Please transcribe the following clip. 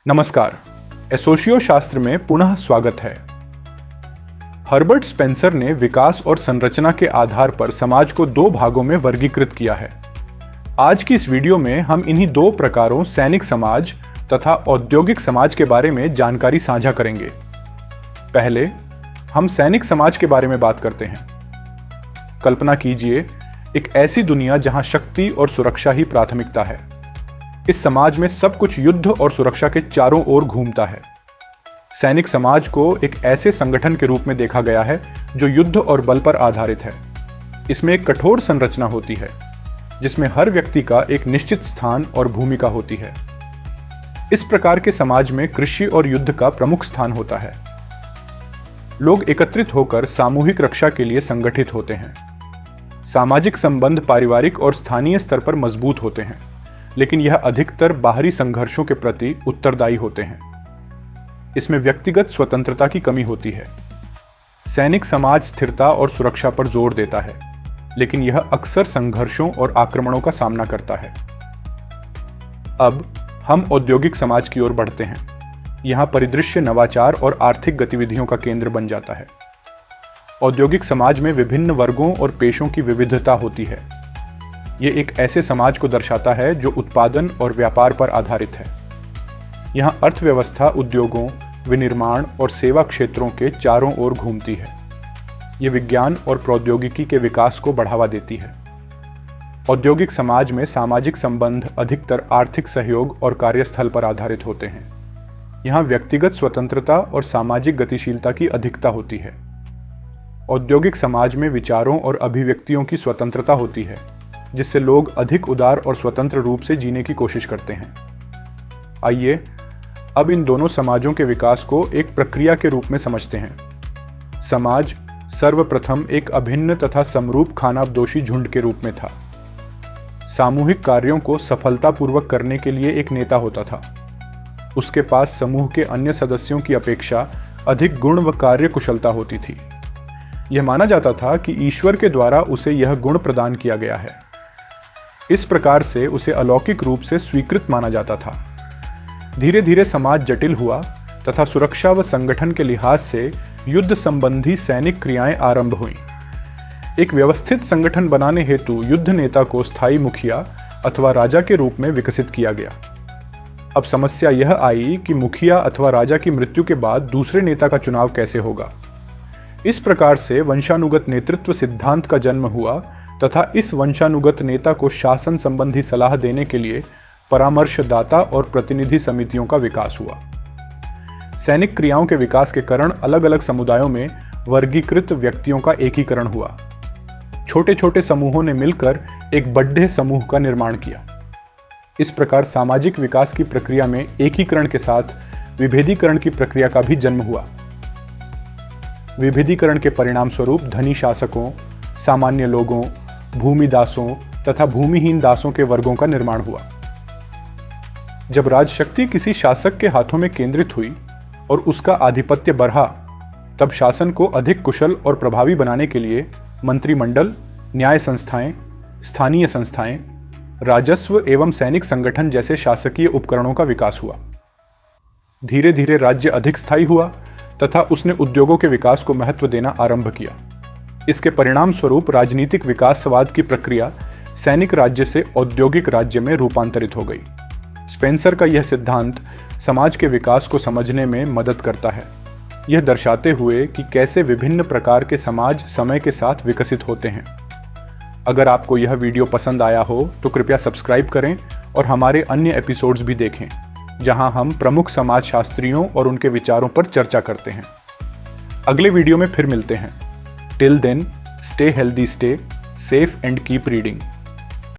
नमस्कार, एसोशियो शास्त्र में पुनः स्वागत है। हर्बर्ट स्पेंसर ने विकास और संरचना के आधार पर समाज को दो भागों में वर्गीकृत किया है। आज की इस वीडियो में हम इन्हीं दो प्रकारों सैनिक समाज तथा औद्योगिक समाज के बारे में जानकारी साझा करेंगे। पहले हम सैनिक समाज के बारे में बात करते हैं। कल्पना कीजिए एक ऐसी दुनिया जहां शक्ति और सुरक्षा ही प्राथमिकता है। इस समाज में सब कुछ युद्ध और सुरक्षा के चारों ओर घूमता है। सैनिक समाज को एक ऐसे संगठन के रूप में देखा गया है जो युद्ध और बल पर आधारित है। इसमें एक कठोर संरचना होती है जिसमें हर व्यक्ति का एक निश्चित स्थान और भूमिका होती है। इस प्रकार के समाज में कृषि और युद्ध का प्रमुख स्थान होता है। लोग एकत्रित होकर सामूहिक रक्षा के लिए संगठित होते हैं। सामाजिक संबंध पारिवारिक और स्थानीय स्तर पर मजबूत होते हैं, लेकिन यह अधिकतर बाहरी संघर्षों के प्रति उत्तरदायी होते हैं। इसमें व्यक्तिगत स्वतंत्रता की कमी होती है। सैनिक समाज स्थिरता और सुरक्षा पर जोर देता है, लेकिन यह अक्सर संघर्षों और आक्रमणों का सामना करता है। अब हम औद्योगिक समाज की ओर बढ़ते हैं। यहाँ परिदृश्य नवाचार और आर्थिक गतिविधियों का केंद्र बन जाता है। औद्योगिक समाज में विभिन्न वर्गों और पेशों की विविधता होती है। ये एक ऐसे समाज को दर्शाता है जो उत्पादन और व्यापार पर आधारित है। यहाँ अर्थव्यवस्था उद्योगों, विनिर्माण और सेवा क्षेत्रों के चारों ओर घूमती है। ये विज्ञान और प्रौद्योगिकी के विकास को बढ़ावा देती है। औद्योगिक समाज में सामाजिक संबंध अधिकतर आर्थिक सहयोग और कार्यस्थल पर आधारित होते हैं। यहाँ व्यक्तिगत स्वतंत्रता और सामाजिक गतिशीलता की अधिकता होती है। औद्योगिक समाज में विचारों और अभिव्यक्तियों की स्वतंत्रता होती है, जिससे लोग अधिक उदार और स्वतंत्र रूप से जीने की कोशिश करते हैं। आइए अब इन दोनों समाजों के विकास को एक प्रक्रिया के रूप में समझते हैं। समाज सर्वप्रथम एक अभिन्न तथा समरूप खानाबदोशी झुंड के रूप में था। सामूहिक कार्यों को सफलतापूर्वक करने के लिए एक नेता होता था। उसके पास समूह के अन्य सदस्यों की अपेक्षा अधिक गुण व कार्य कुशलता होती थी। यह माना जाता था कि ईश्वर के द्वारा उसे यह गुण प्रदान किया गया है। इस प्रकार से उसे अलौकिक रूप से स्वीकृत माना जाता था। धीरे धीरे समाज जटिल हुआ तथा सुरक्षा व संगठन के लिहाज से युद्ध संबंधी सैनिक क्रियाएं आरंभ हुईं। एक व्यवस्थित संगठन बनाने हेतु युद्ध नेता को स्थायी मुखिया अथवा राजा के रूप में विकसित किया गया। अब समस्या यह आई कि मुखिया अथवा राजा की मृत्यु के बाद दूसरे नेता का चुनाव कैसे होगा। इस प्रकार से वंशानुगत नेतृत्व सिद्धांत का जन्म हुआ तथा इस वंशानुगत नेता को शासन संबंधी सलाह देने के लिए परामर्शदाता और प्रतिनिधि समितियों का विकास हुआ। सैनिक क्रियाओं के विकास के कारण अलग अलग समुदायों में वर्गीकृत व्यक्तियों का एकीकरण हुआ। छोटे छोटे समूहों ने मिलकर एक बड़े समूह का निर्माण किया। इस प्रकार सामाजिक विकास की प्रक्रिया में एकीकरण के साथ विभेदीकरण की प्रक्रिया का भी जन्म हुआ। विभेदीकरण के परिणाम स्वरूप धनी शासकों, सामान्य लोगों, भूमिदासों तथा भूमिहीन दासों के वर्गों का निर्माण हुआ। जब राजशक्ति किसी शासक के हाथों में केंद्रित हुई और उसका आधिपत्य बढ़ा, तब शासन को अधिक कुशल और प्रभावी बनाने के लिए मंत्रिमंडल, न्याय संस्थाएं, स्थानीय संस्थाएं, राजस्व एवं सैनिक संगठन जैसे शासकीय उपकरणों का विकास हुआ। धीरे धीरे राज्य अधिक स्थायी हुआ तथा उसने उद्योगों के विकास को महत्व देना आरंभ किया। इसके परिणाम स्वरूप राजनीतिक विकासवाद की प्रक्रिया सैनिक राज्य से औद्योगिक राज्य में रूपांतरित हो गई। स्पेंसर का यह सिद्धांत समाज के विकास को समझने में मदद करता है, यह दर्शाते हुए कि कैसे विभिन्न प्रकार के समाज समय के साथ विकसित होते हैं। अगर आपको यह वीडियो पसंद आया हो तो कृपया सब्सक्राइब करें और हमारे अन्य एपिसोड्स भी देखें, जहां हम प्रमुख समाजशास्त्रियों और उनके विचारों पर चर्चा करते हैं। अगले वीडियो में फिर मिलते हैं। Till then, stay healthy, stay safe and keep reading.